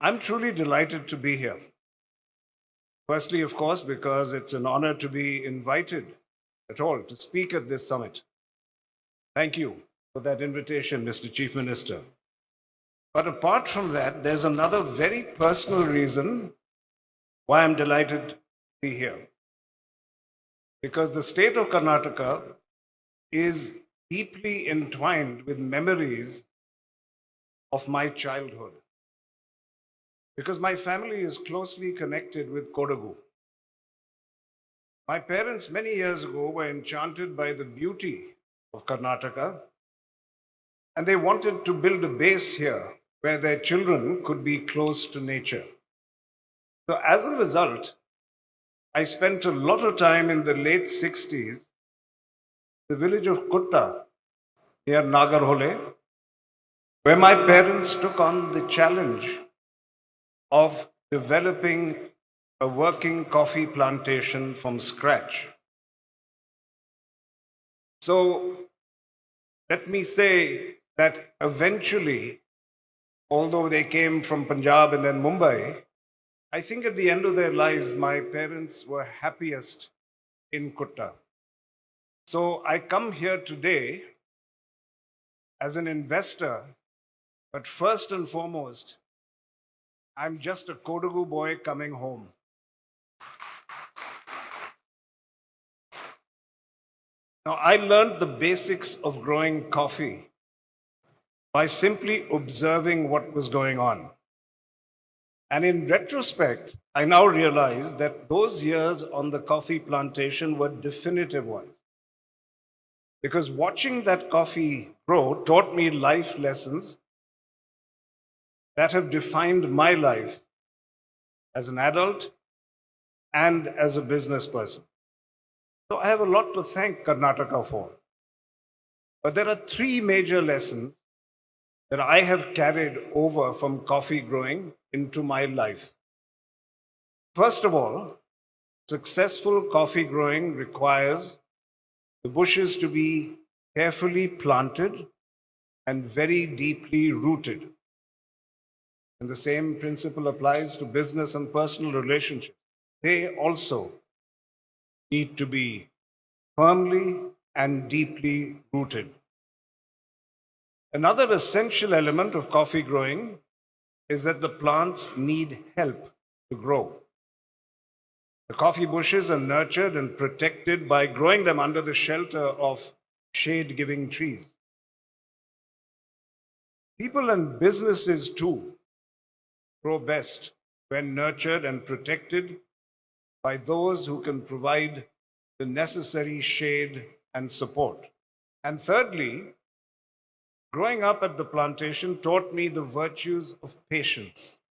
I'm truly delighted to be here. Firstly, of course, because it's an honor to be invited at all to speak at this summit. Thank you for that invitation, Mr. Chief Minister. But apart from that, there's another very personal reason why I'm delighted to be here. Because the state of Karnataka is deeply entwined with memories of my childhood. Because my family is closely connected with Kodagu. My parents many years ago were enchanted by the beauty of Karnataka, and they wanted to build a base here where their children could be close to nature. So as a result, I spent a lot of time in the late 60s, the village of Kutta near Nagarhole, where my parents took on the challenge of developing a working coffee plantation from scratch. So let me say that eventually, although they came from Punjab and then Mumbai, I think at the end of their lives, my parents were happiest in Kutta. So I come here today as an investor, but first and foremost, I'm just a Kodagu boy coming home. Now, I learned the basics of growing coffee by simply observing what was going on. And in retrospect, I now realize that those years on the coffee plantation were definitive ones. Because watching that coffee grow taught me life lessons that have defined my life as an adult and as a business person. So I have a lot to thank Karnataka for. But there are three major lessons that I have carried over from coffee growing into my life. First of all, successful coffee growing requires the bushes to be carefully planted and very deeply rooted. And the same principle applies to business and personal relationships. They also need to be firmly and deeply rooted. Another essential element of coffee growing is that the plants need help to grow. The coffee bushes are nurtured and protected by growing them under the shelter of shade-giving trees. People and businesses too grow best when nurtured and protected by those who can provide the necessary shade and support. And thirdly, growing up at the plantation taught me the virtues of patience.